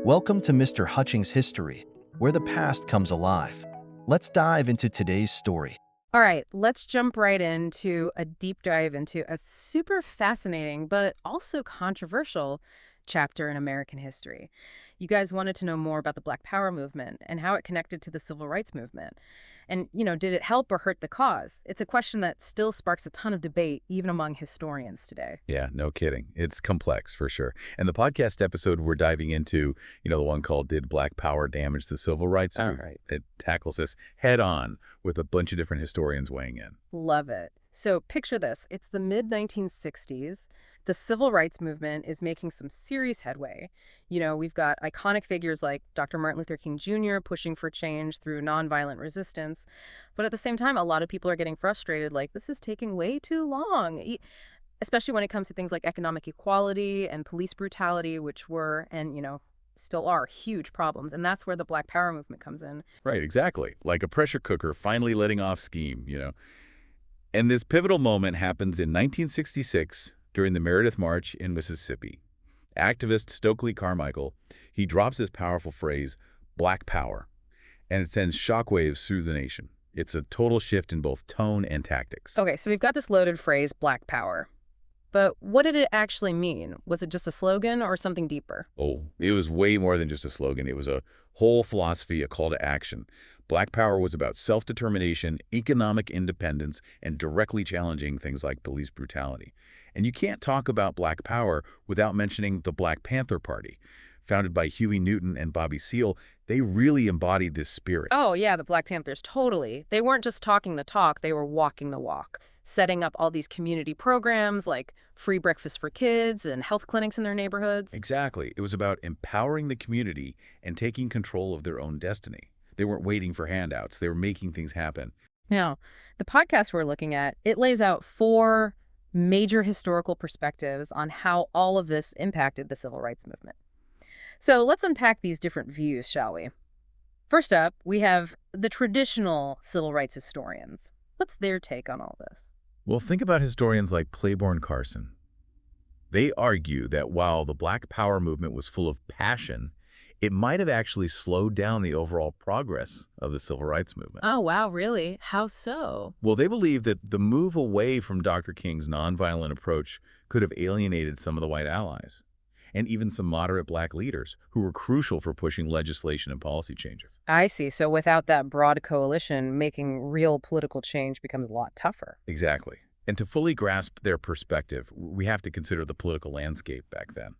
Welcome to Mr. Hutchings History, where the past comes alive. Let's dive into today's story. All right, let's jump right into a deep dive into a super fascinating but also controversial chapter in American history. You guys wanted to know more about the Black Power movement and how it connected to the Civil Rights movement. And, did it help or hurt the cause? It's a question that still sparks a ton of debate, even among historians today. Yeah, no kidding. It's complex for sure. And the podcast episode we're diving into, the one called Did Black Power Damage the Civil Rights All Movement? right. It tackles this head on with a bunch of different historians weighing in. Love it. So picture this. It's the mid-1960s. The civil rights movement is making some serious headway. We've got iconic figures like Dr. Martin Luther King Jr. pushing for change through nonviolent resistance. But at the same time, a lot of people are getting frustrated, like, this is taking way too long, especially when it comes to things like economic equality and police brutality, which were and, still are huge problems. And that's where the Black Power movement comes in. Right, exactly. Like a pressure cooker finally letting off steam. And this pivotal moment happens in 1966 during the Meredith March in Mississippi. Activist Stokely Carmichael, he drops this powerful phrase, Black Power, and it sends shockwaves through the nation. It's a total shift in both tone and tactics. Okay, so we've got this loaded phrase, Black Power. But what did it actually mean? Was it just a slogan or something deeper? Oh, it was way more than just a slogan. It was a whole philosophy, a call to action. Black Power was about self-determination, economic independence, and directly challenging things like police brutality. And you can't talk about Black Power without mentioning the Black Panther Party. Founded by Huey Newton and Bobby Seale, they really embodied this spirit. Oh, yeah, the Black Panthers, totally. They weren't just talking the talk, they were walking the walk, setting up all these community programs like free breakfast for kids and health clinics in their neighborhoods. Exactly. It was about empowering the community and taking control of their own destiny. They weren't waiting for handouts. They were making things happen. Now, the podcast we're looking at, it lays out 4 major historical perspectives on how all of this impacted the civil rights movement. So let's unpack these different views, shall we? First up, we have the traditional civil rights historians. What's their take on all this? Well, think about historians like Claiborne Carson. They argue that while the Black Power movement was full of passion, it might have actually slowed down the overall progress of the civil rights movement. Oh, wow, really? How so? Well, they believe that the move away from Dr. King's nonviolent approach could have alienated some of the white allies, and even some moderate black leaders who were crucial for pushing legislation and policy changes. I see. So without that broad coalition, making real political change becomes a lot tougher. Exactly. And to fully grasp their perspective, we have to consider the political landscape back then.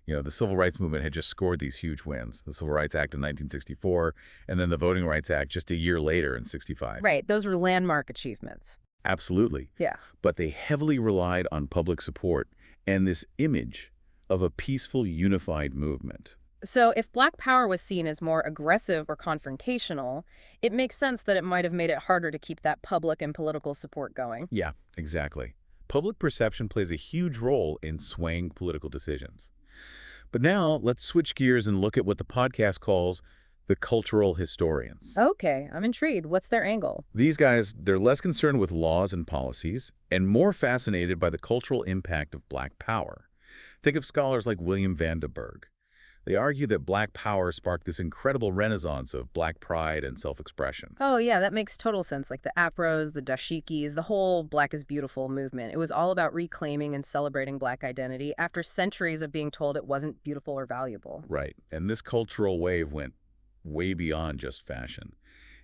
The civil rights movement had just scored these huge wins. The Civil Rights Act in 1964, and then the Voting Rights Act just a year later in 65. Right. Those were landmark achievements. Absolutely. Yeah. But they heavily relied on public support and this image of a peaceful, unified movement. So if Black Power was seen as more aggressive or confrontational, it makes sense that it might have made it harder to keep that public and political support going. Yeah, exactly. Public perception plays a huge role in swaying political decisions. But now let's switch gears and look at what the podcast calls the cultural historians. Okay, I'm intrigued. What's their angle? These guys, they're less concerned with laws and policies and more fascinated by the cultural impact of Black Power. Think of scholars like William Vandenberg. They argue that Black Power sparked this incredible renaissance of Black pride and self-expression. Oh, yeah, that makes total sense. Like the Apros, the dashikis, the whole Black is Beautiful movement. It was all about reclaiming and celebrating Black identity after centuries of being told it wasn't beautiful or valuable. Right. And this cultural wave went way beyond just fashion.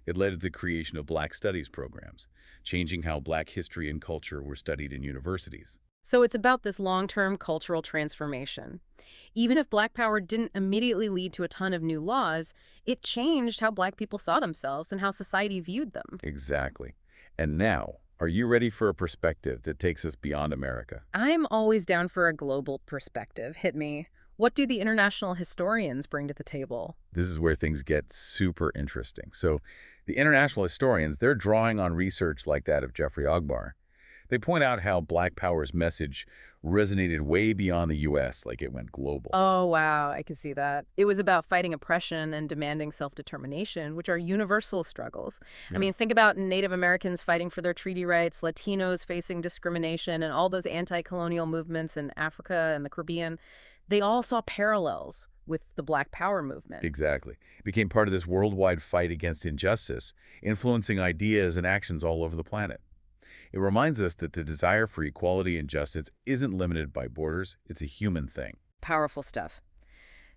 It led to the creation of Black studies programs, changing how Black history and culture were studied in universities. So it's about this long-term cultural transformation. Even if Black Power didn't immediately lead to a ton of new laws, it changed how Black people saw themselves and how society viewed them. Exactly. And now, are you ready for a perspective that takes us beyond America? I'm always down for a global perspective. Hit me. What do the international historians bring to the table? This is where things get super interesting. So the international historians, they're drawing on research like that of Jeffrey Ogbar. They point out how Black Power's message resonated way beyond the U.S., like it went global. Oh, wow, I can see that. It was about fighting oppression and demanding self-determination, which are universal struggles. Yeah. I mean, think about Native Americans fighting for their treaty rights, Latinos facing discrimination, and all those anti-colonial movements in Africa and the Caribbean. They all saw parallels, with the Black Power movement. Exactly. It became part of this worldwide fight against injustice, influencing ideas and actions all over the planet. It reminds us that the desire for equality and justice isn't limited by borders. It's a human thing. Powerful stuff.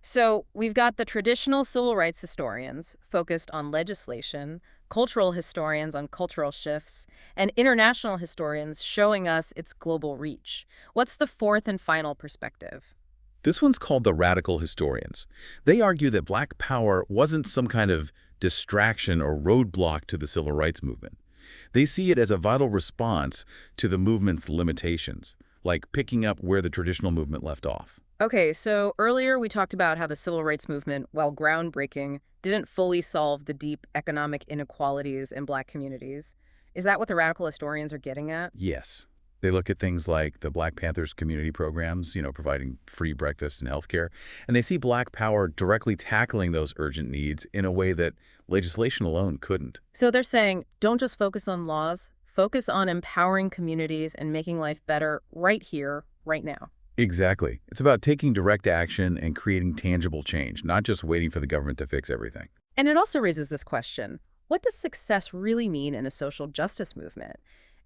So we've got the traditional civil rights historians focused on legislation, cultural historians on cultural shifts, and international historians showing us its global reach. What's the fourth and final perspective? This one's called the radical historians. They argue that Black Power wasn't some kind of distraction or roadblock to the civil rights movement. They see it as a vital response to the movement's limitations, like picking up where the traditional movement left off. Okay, so earlier we talked about how the civil rights movement, while groundbreaking, didn't fully solve the deep economic inequalities in Black communities. Is that what the radical historians are getting at? Yes. They look at things like the Black Panthers community programs, providing free breakfast and healthcare, and they see Black Power directly tackling those urgent needs in a way that legislation alone couldn't. So they're saying, don't just focus on laws, focus on empowering communities and making life better right here, right now. Exactly. It's about taking direct action and creating tangible change, not just waiting for the government to fix everything. And it also raises this question, what does success really mean in a social justice movement?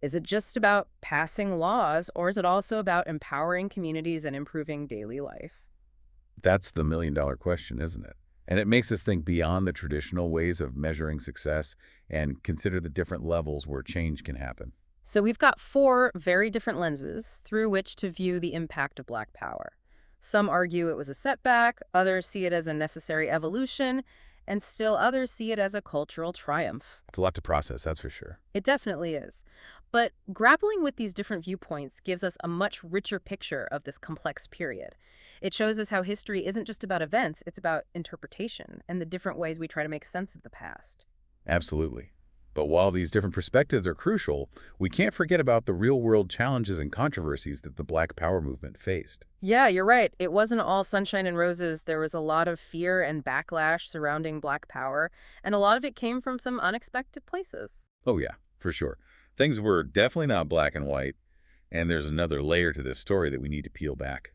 Is it just about passing laws, or is it also about empowering communities and improving daily life? That's the million-dollar question, isn't it? And it makes us think beyond the traditional ways of measuring success and consider the different levels where change can happen. So we've got four very different lenses through which to view the impact of Black Power. Some argue it was a setback, others see it as a necessary evolution, and still others see it as a cultural triumph. It's a lot to process, that's for sure. It definitely is. But grappling with these different viewpoints gives us a much richer picture of this complex period. It shows us how history isn't just about events, it's about interpretation and the different ways we try to make sense of the past. Absolutely. But while these different perspectives are crucial, we can't forget about the real-world challenges and controversies that the Black Power movement faced. Yeah, you're right. It wasn't all sunshine and roses. There was a lot of fear and backlash surrounding Black Power, and a lot of it came from some unexpected places. Oh yeah, for sure. Things were definitely not black and white, and there's another layer to this story that we need to peel back.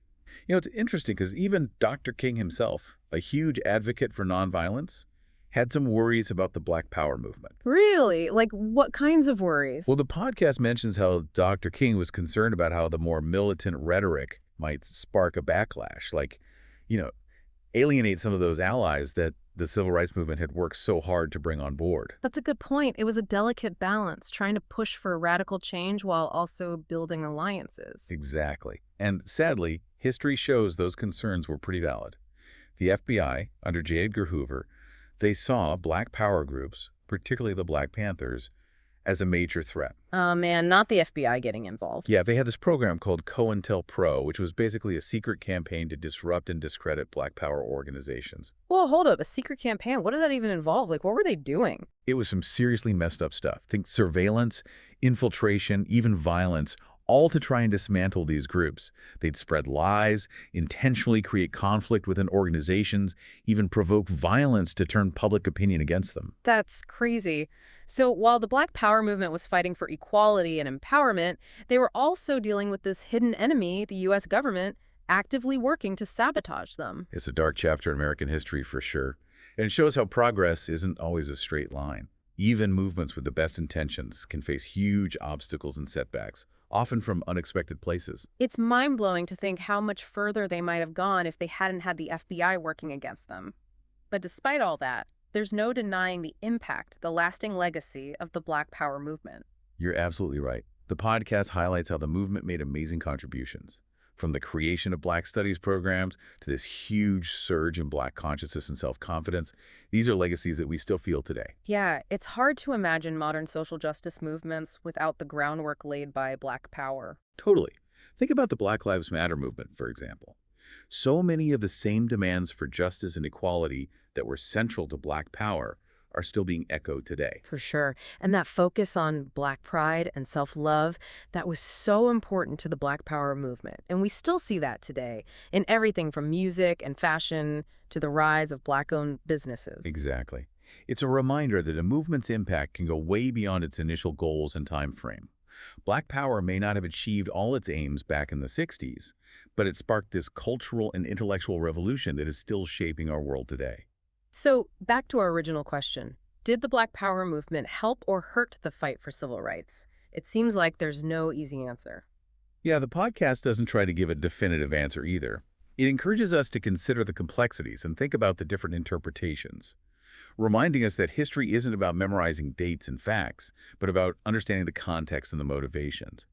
It's interesting because even Dr. King himself, a huge advocate for nonviolence, had some worries about the Black Power movement. Really? Like, what kinds of worries? Well, the podcast mentions how Dr. King was concerned about how the more militant rhetoric might spark a backlash, like, alienate some of those allies that the civil rights movement had worked so hard to bring on board. That's a good point. It was a delicate balance, trying to push for radical change while also building alliances. Exactly. And sadly, history shows those concerns were pretty valid. The FBI, under J. Edgar Hoover, they saw Black Power groups, particularly the Black Panthers, as a major threat. Oh man, not the FBI getting involved. Yeah, they had this program called COINTELPRO, which was basically a secret campaign to disrupt and discredit Black Power organizations. Well, hold up, a secret campaign? What did that even involve? Like, what were they doing? It was some seriously messed up stuff. Think surveillance, infiltration, even violence, all to try and dismantle these groups. They'd spread lies, intentionally create conflict within organizations, even provoke violence to turn public opinion against them. That's crazy. So while the Black Power movement was fighting for equality and empowerment, they were also dealing with this hidden enemy, the U.S. government, actively working to sabotage them. It's a dark chapter in American history for sure. And it shows how progress isn't always a straight line. Even movements with the best intentions can face huge obstacles and setbacks, often from unexpected places. It's mind-blowing to think how much further they might have gone if they hadn't had the FBI working against them. But despite all that, there's no denying the impact, the lasting legacy of the Black Power movement. You're absolutely right. The podcast highlights how the movement made amazing contributions. From the creation of Black Studies programs to this huge surge in Black consciousness and self-confidence, these are legacies that we still feel today. Yeah, it's hard to imagine modern social justice movements without the groundwork laid by Black Power. Totally. Think about the Black Lives Matter movement, for example. So many of the same demands for justice and equality that were central to Black Power are still being echoed today. For sure. And that focus on Black pride and self-love, that was so important to the Black Power movement. And we still see that today in everything from music and fashion to the rise of Black-owned businesses. Exactly. It's a reminder that a movement's impact can go way beyond its initial goals and time frame. Black Power may not have achieved all its aims back in the 60s, but it sparked this cultural and intellectual revolution that is still shaping our world today. So, back to our original question. Did the Black Power movement help or hurt the fight for civil rights? It seems like there's no easy answer. Yeah, the podcast doesn't try to give a definitive answer either. It encourages us to consider the complexities and think about the different interpretations, reminding us that history isn't about memorizing dates and facts, but about understanding the context and the motivations,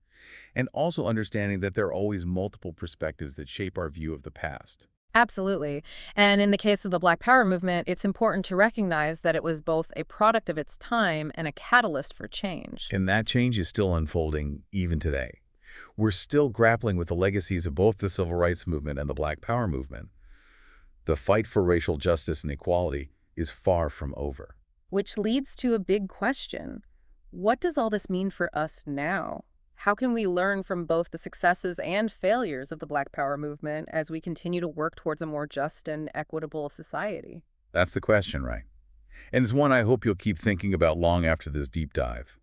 and also understanding that there are always multiple perspectives that shape our view of the past. Absolutely. And in the case of the Black Power movement, it's important to recognize that it was both a product of its time and a catalyst for change. And that change is still unfolding even today. We're still grappling with the legacies of both the Civil Rights Movement and the Black Power movement. The fight for racial justice and equality is far from over. Which leads to a big question. What does all this mean for us now? How can we learn from both the successes and failures of the Black Power movement as we continue to work towards a more just and equitable society? That's the question, right? And it's one I hope you'll keep thinking about long after this deep dive.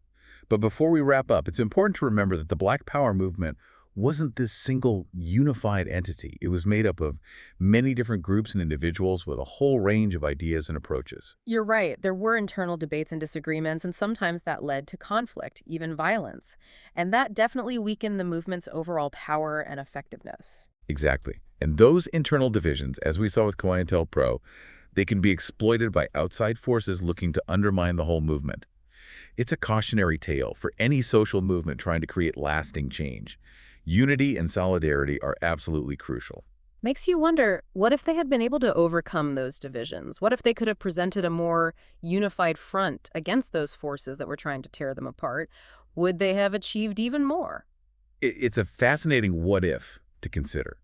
But before we wrap up, it's important to remember that the Black Power movement wasn't this single unified entity. It was made up of many different groups and individuals with a whole range of ideas and approaches. You're right. There were internal debates and disagreements, and sometimes that led to conflict, even violence. And that definitely weakened the movement's overall power and effectiveness. Exactly. And those internal divisions, as we saw with COINTELPRO, they can be exploited by outside forces looking to undermine the whole movement. It's a cautionary tale for any social movement trying to create lasting change. Unity and solidarity are absolutely crucial. Makes you wonder, what if they had been able to overcome those divisions? What if they could have presented a more unified front against those forces that were trying to tear them apart? Would they have achieved even more? It's a fascinating what if to consider.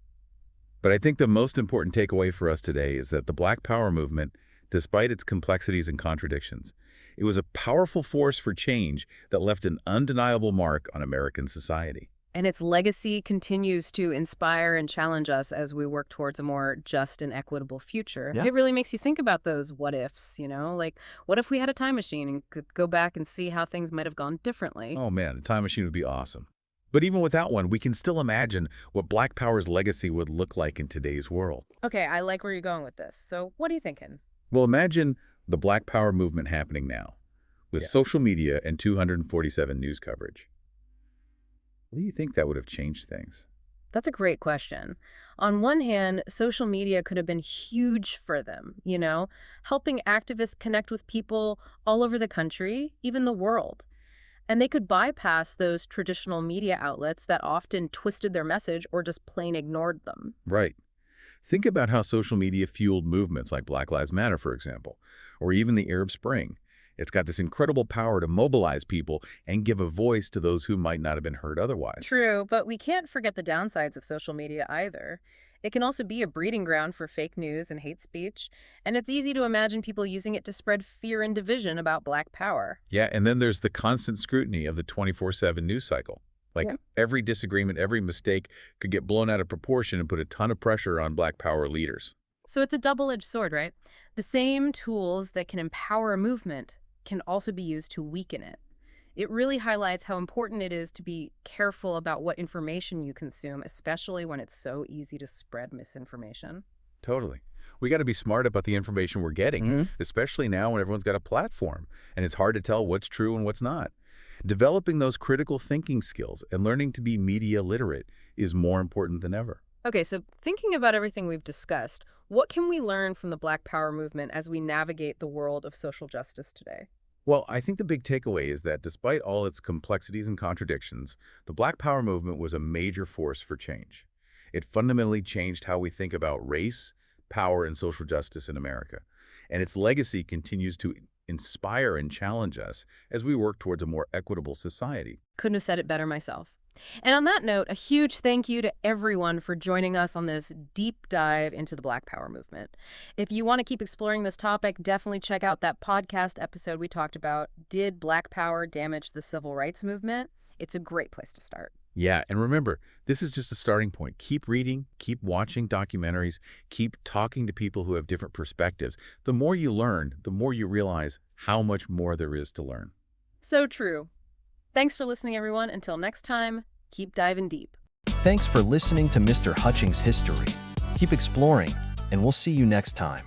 But I think the most important takeaway for us today is that the Black Power movement, despite its complexities and contradictions, it was a powerful force for change that left an undeniable mark on American society. And its legacy continues to inspire and challenge us as we work towards a more just and equitable future. Yeah. It really makes you think about those what ifs, like what if we had a time machine and could go back and see how things might have gone differently? Oh man, a time machine would be awesome. But even without one, we can still imagine what Black Power's legacy would look like in today's world. Okay, I like where you're going with this. So what are you thinking? Well, imagine the Black Power movement happening now, with social media and 247 news coverage. What do you think that would have changed things? That's a great question. On one hand, social media could have been huge for them, helping activists connect with people all over the country, even the world. And they could bypass those traditional media outlets that often twisted their message or just plain ignored them. Right. Think about how social media fueled movements like Black Lives Matter, for example, or even the Arab Spring. It's got this incredible power to mobilize people and give a voice to those who might not have been heard otherwise. True, but we can't forget the downsides of social media either. It can also be a breeding ground for fake news and hate speech, and it's easy to imagine people using it to spread fear and division about Black Power. Yeah, and then there's the constant scrutiny of the 24/7 news cycle. Like Yeah. every disagreement, every mistake could get blown out of proportion and put a ton of pressure on Black Power leaders. So it's a double-edged sword, right? The same tools that can empower a movement can also be used to weaken it. It really highlights how important it is to be careful about what information you consume, especially when it's so easy to spread misinformation. Totally. We got to be smart about the information we're getting, especially now when everyone's got a platform and it's hard to tell what's true and what's not. Developing those critical thinking skills and learning to be media literate is more important than ever. Okay, so thinking about everything we've discussed, what can we learn from the Black Power movement as we navigate the world of social justice today? Well, I think the big takeaway is that despite all its complexities and contradictions, the Black Power movement was a major force for change. It fundamentally changed how we think about race, power, and social justice in America. And its legacy continues to inspire and challenge us as we work towards a more equitable society. Couldn't have said it better myself. And on that note, a huge thank you to everyone for joining us on this deep dive into the Black Power movement. If you want to keep exploring this topic, definitely check out that podcast episode we talked about, Did Black Power Damage the Civil Rights Movement? It's a great place to start. Yeah, and remember, this is just a starting point. Keep reading, keep watching documentaries, keep talking to people who have different perspectives. The more you learn, the more you realize how much more there is to learn. So true. Thanks for listening, everyone. Until next time, keep diving deep. Thanks for listening to Mr. Hutchings History. Keep exploring, and we'll see you next time.